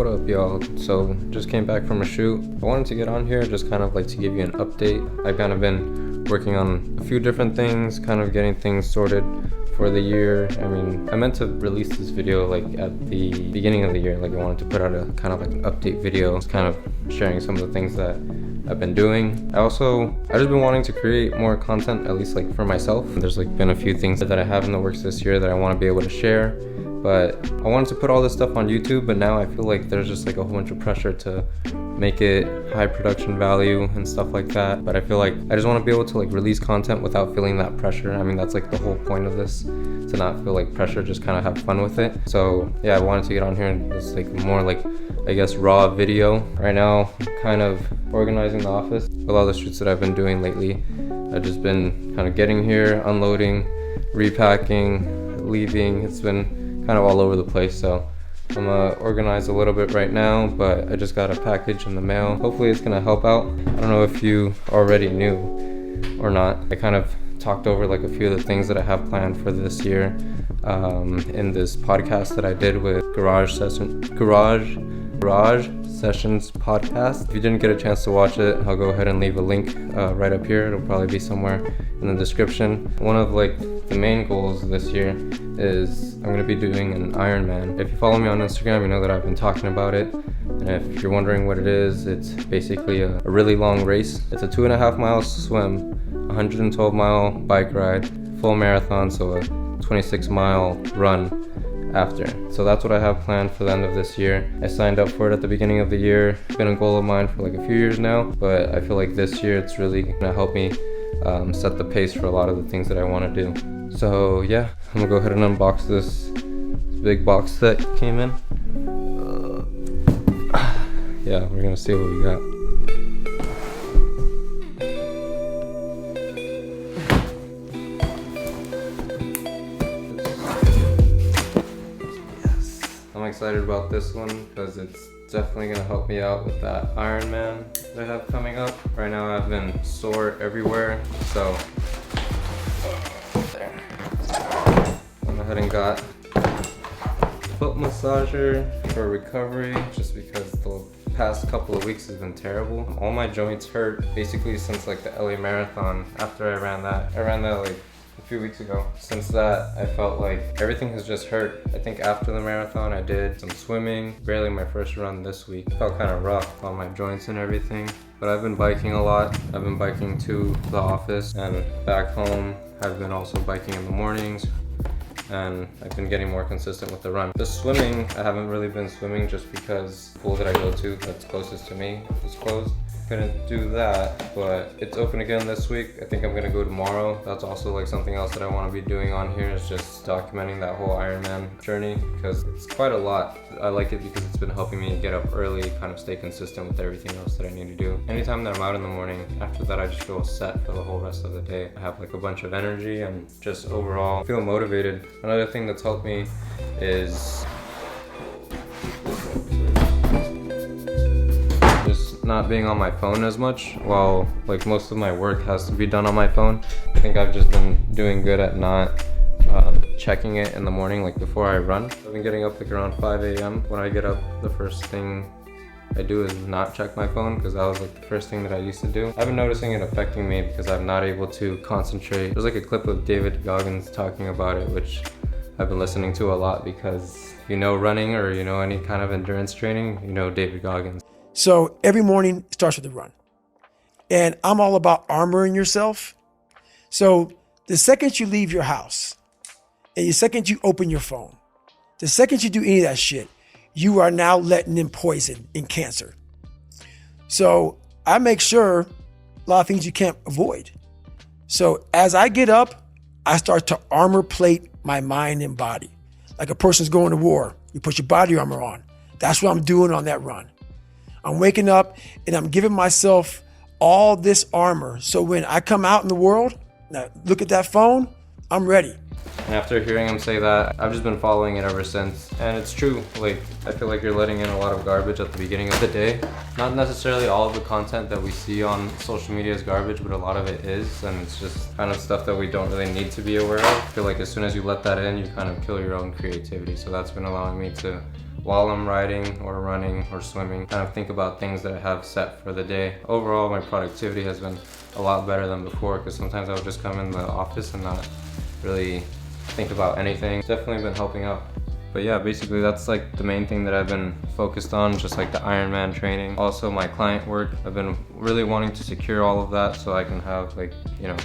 What up, y'all? So just came back from a shoot. I wanted to get on here just kind of like to give you an update. I've kind of been working on a few different things, kind of getting things sorted for the year. I mean, I meant to release this video like at the beginning of the year. Like I wanted to put out a kind of like an update video, just kind of sharing some of the things that I've been doing. I just been wanting to create more content, at least like for myself. There's like been a few things that I have in the works this year that I want to be able to share. But I wanted to put all this stuff on YouTube, but now I feel like there's just like a whole bunch of pressure to make it high production value and stuff like that. But I feel like I just want to be able to like release content without feeling that pressure. I mean, that's like the whole point of this, to not feel like pressure, just kind of have fun with it. So yeah, I wanted to get on here and just like more like, I guess, raw video. Right now, I'm kind of organizing the office. A lot of the shoots that I've been doing lately, I've just been kind of getting here, unloading, repacking, leaving. It's been kind of all over the place, so I'm organized a little bit right now, but I just got a package in the mail. Hopefully it's gonna help out. I don't know if you already knew or not. I kind of talked over like a few of the things that I have planned for this year in this podcast that I did with Garage Sessions podcast. If you didn't get a chance to watch it, I'll go ahead and leave a link right up here. It'll probably be somewhere in the description. One of like the main goals this year is I'm gonna be doing an Ironman. If you follow me on Instagram, you know that I've been talking about it. And if you're wondering what it is, it's basically a really long race. It's a 2.5 mile swim, 112 mile bike ride, full marathon, so a 26 mile run after. So that's what I have planned for the end of this year. I signed up for it at the beginning of the year. It's been a goal of mine for like a few years now, but I feel like this year it's really gonna help me set the pace for a lot of the things that I want to do. So yeah, I'm gonna go ahead and unbox this big box that came in. Yeah, we're gonna see what we got. I'm excited about this one because it's definitely going to help me out with that Ironman that I have coming up. Right now I've been sore everywhere, so there. Went ahead and got foot massager for recovery, just because the past couple of weeks has been terrible. All my joints hurt basically since like the LA Marathon. After I ran that like a few weeks ago. Since that, I felt like everything has just hurt. I think after the marathon, I did some swimming, barely my first run this week. It felt kind of rough on my joints and everything, but I've been biking a lot. I've been biking to the office and back home. I've been also biking in the mornings, and I've been getting more consistent with the run. The swimming, I haven't really been swimming just because the pool that I go to that's closest to me is closed. Couldn't do that, but it's open again this week. I think I'm gonna go tomorrow. That's also like something else that I want to be doing on here, is just documenting that whole Ironman journey, because it's quite a lot. I like it because it's been helping me get up early, kind of stay consistent with everything else that I need to do. Anytime that I'm out in the morning, after that I just feel set for the whole rest of the day. I have like a bunch of energy and just overall feel motivated. Another thing that's helped me is not being on my phone as much. While like most of my work has to be done on my phone, I think I've just been doing good at not checking it in the morning, like before I run. I've been getting up like around 5 a.m. When I get up, the first thing I do is not check my phone, because that was like the first thing that I used to do. I've been noticing it affecting me because I'm not able to concentrate. There's like a clip of David Goggins talking about it, which I've been listening to a lot, because if you know running or you know any kind of endurance training, you know David Goggins. So every morning starts with a run. And I'm all about armoring yourself. So the second you leave your house, and the second you open your phone, the second you do any of that shit, you are now letting in poison and cancer. So I make sure a lot of things you can't avoid. So as I get up, I start to armor plate my mind and body. Like a person's going to war, you put your body armor on. That's what I'm doing on that run. I'm waking up and I'm giving myself all this armor. So when I come out in the world, now look at that phone, I'm ready. And after hearing him say that, I've just been following it ever since. And it's true, like, I feel like you're letting in a lot of garbage at the beginning of the day. Not necessarily all of the content that we see on social media is garbage, but a lot of it is. And it's just kind of stuff that we don't really need to be aware of. I feel like as soon as you let that in, you kind of kill your own creativity. So that's been allowing me to while I'm riding or running or swimming, kind of think about things that I have set for the day. Overall, my productivity has been a lot better than before, because sometimes I would just come in the office and not really think about anything. It's definitely been helping out. But yeah, basically that's like the main thing that I've been focused on, just like the Ironman training. Also my client work, I've been really wanting to secure all of that so I can have like, you know,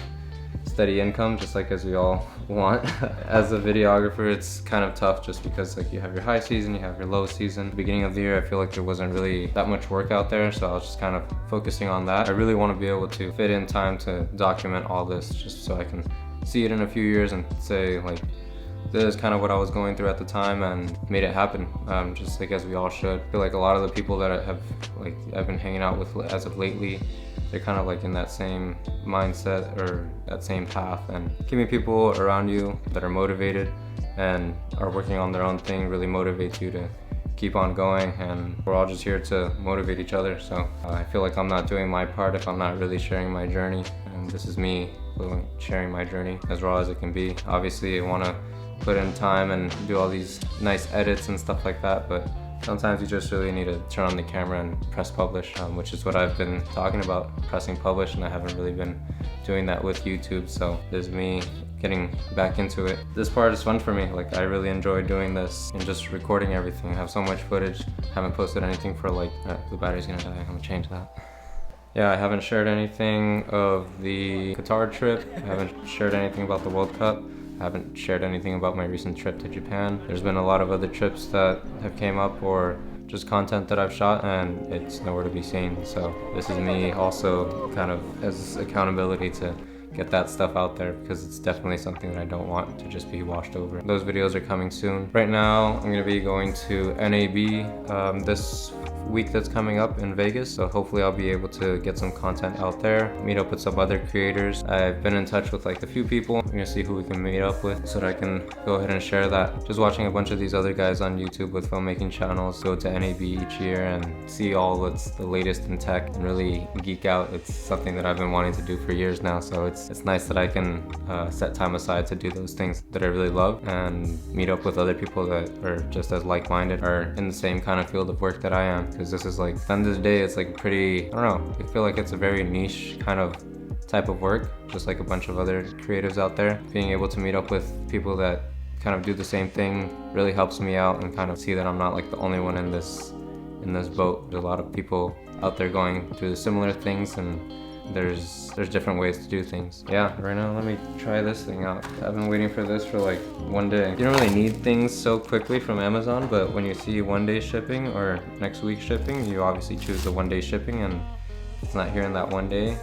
steady income, just like as we all want. As a videographer, it's kind of tough just because like you have your high season, you have your low season. Beginning of the year, I feel like there wasn't really that much work out there, so I was just kind of focusing on that. I really want to be able to fit in time to document all this, just so I can see it in a few years and say like, this is kind of what I was going through at the time and made it happen, just like as we all should. I feel like a lot of the people that I've been hanging out with as of lately, they're kind of like in that same mindset or that same path, and keeping people around you that are motivated and are working on their own thing really motivates you to keep on going, and we're all just here to motivate each other. So I feel like I'm not doing my part if I'm not really sharing my journey, and this is me sharing my journey as raw as it can be. Obviously I want to put in time and do all these nice edits and stuff like that, but sometimes you just really need to turn on the camera and press publish, which is what I've been talking about, pressing publish, and I haven't really been doing that with YouTube, so this is me getting back into it. This part is fun for me. Like, I really enjoy doing this and just recording everything. I have so much footage. Haven't posted anything for like, the battery's gonna die, I'm gonna change that. Yeah, I haven't shared anything of the Qatar trip. I haven't shared anything about the World Cup. I haven't shared anything about my recent trip to Japan. There's been a lot of other trips that have came up or just content that I've shot, and it's nowhere to be seen. So this is me also kind of as accountability to get that stuff out there, because it's definitely something that I don't want to just be washed over. Those videos are coming soon. Right now, I'm gonna be going to NAB this week that's coming up in Vegas, so hopefully I'll be able to get some content out there, meet up with some other creators. I've been in touch with like a few people. I'm gonna see who we can meet up with so that I can go ahead and share that. Just watching a bunch of these other guys on YouTube with filmmaking channels go to NAB each year and see all what's the latest in tech and really geek out. It's something that I've been wanting to do for years now, so it's nice that I can set time aside to do those things that I really love and meet up with other people that are just as like-minded, are in the same kind of field of work that I am. Because this is like, at the end of the day, it's like pretty, I don't know, I feel like it's a very niche kind of type of work, just like a bunch of other creatives out there. Being able to meet up with people that kind of do the same thing really helps me out and kind of see that I'm not like the only one in this boat. There's a lot of people out there going through the similar things, and there's different ways to do things. Yeah, right now let me try this thing out. I've been waiting for this for like one day. You don't really need things so quickly from Amazon, but when you see 1 day shipping or next week shipping, you obviously choose the 1 day shipping, and if it's not here in that 1 day,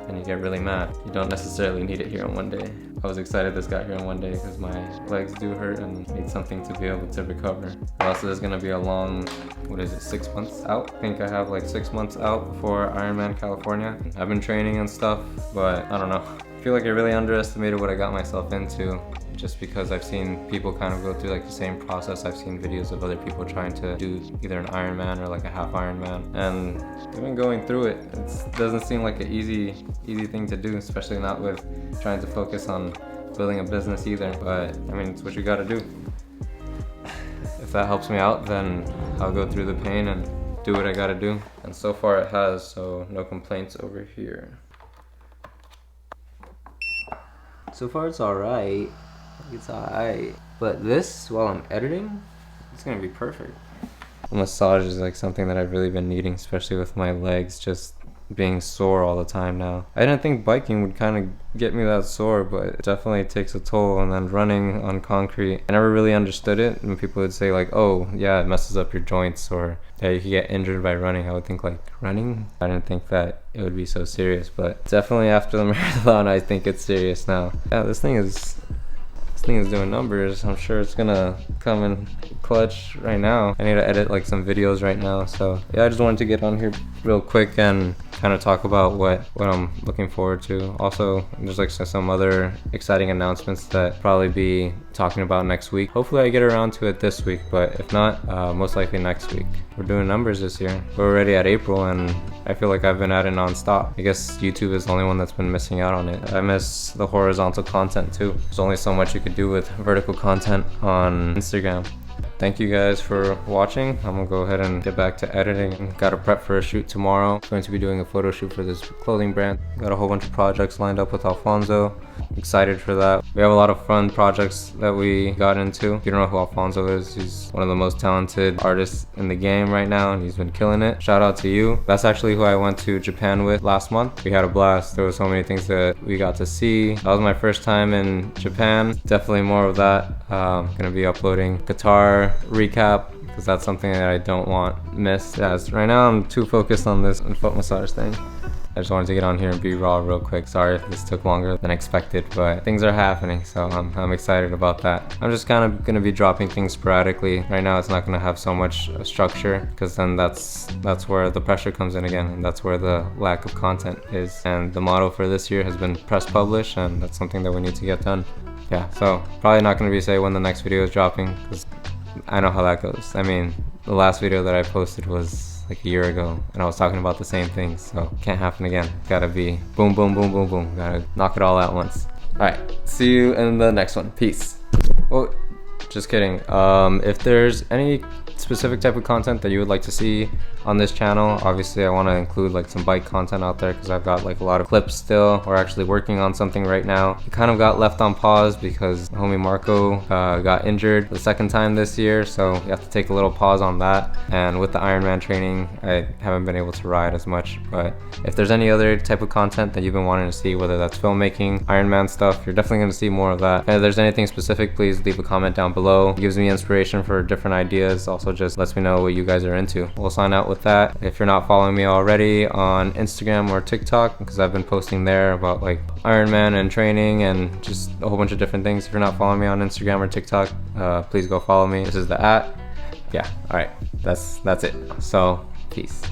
and you get really mad. You don't necessarily need it here in 1 day. I was excited this got here in 1 day because my legs do hurt and need something to be able to recover. Also, there's gonna be a long, 6 months out? I think I have like 6 months out before Ironman California. I've been training and stuff, but I don't know. I feel like I really underestimated what I got myself into, just because I've seen people kind of go through like the same process. I've seen videos of other people trying to do either an Ironman or like a half Ironman, and they've been going through it. It doesn't seem like an easy thing to do, especially not with trying to focus on building a business either. But I mean, it's what you gotta do. If that helps me out, then I'll go through the pain and do what I gotta do. And so far it has, so no complaints over here. So far it's alright. It's alright. But this, while I'm editing, it's gonna be perfect. A massage is like something that I've really been needing, especially with my legs just being sore all the time now. I didn't think biking would kind of get me that sore, but it definitely takes a toll. And then running on concrete, I never really understood it. And people would say like, oh yeah, it messes up your joints, or yeah, you could get injured by running. I would think like, running? I didn't think that it would be so serious, but definitely after the marathon, I think it's serious now. Yeah, this thing is doing numbers. I'm sure it's gonna come in clutch right now. I need to edit like some videos right now, so yeah, I just wanted to get on here real quick and kind of talk about what I'm looking forward to. Also, there's like some other exciting announcements that I'll probably be talking about next week. Hopefully I get around to it this week, but if not, most likely next week. We're doing numbers this year. We're already at April, and I feel like I've been at it non-stop. I guess YouTube is the only one that's been missing out on it. I miss the horizontal content too. There's only so much you could do with vertical content on Instagram. thank you guys for watching. I'm gonna go ahead and get back to editing. Got to prep for a shoot tomorrow. Going to be doing a photo shoot for this clothing brand. Got a whole bunch of projects lined up with Alfonso. Excited for that. We have a lot of fun projects that we got into. If you don't know who Alfonso is, he's one of the most talented artists in the game right now, and he's been killing it. Shout out to you. That's actually who I went to Japan with last month. We had a blast. There were so many things that we got to see. That was my first time in Japan. Definitely more of that. Gonna be uploading guitar recap, because that's something that I don't want missed. As right now I'm too focused on this foot massage thing. I just wanted to get on here and be raw real quick. Sorry if this took longer than expected, but things are happening, so I'm excited about that. I'm just kind of gonna be dropping things sporadically. Right now it's not gonna have so much structure, because then that's where the pressure comes in again, and that's where the lack of content is. And the motto for this year has been press publish, and that's something that we need to get done. Yeah, so probably not gonna be say when the next video is dropping, because I know how that goes. I mean, the last video that I posted was like a year ago, and I was talking about the same things, so can't happen again. Gotta be boom, boom, boom, boom, boom. Gotta knock it all at once. All right, see you in the next one. Peace. Oh, just kidding. If there's any specific type of content that you would like to see on this channel, obviously I want to include like some bike content out there, because I've got like a lot of clips still. We're actually working on something right now. It kind of got left on pause because homie Marco got injured the second time this year, so we have to take a little pause on that. And with the Ironman training, I haven't been able to ride as much. But if there's any other type of content that you've been wanting to see, whether that's filmmaking, Ironman stuff, you're definitely going to see more of that. And if there's anything specific, please leave a comment down below. It gives me inspiration for different ideas. Also just lets me know what you guys are into. We'll sign out with that. If you're not following me already on Instagram or TikTok, because I've been posting there about like Ironman and training and just a whole bunch of different things. If you're not following me on Instagram or TikTok, please go follow me. This is the @. Yeah, all right, that's it. So peace.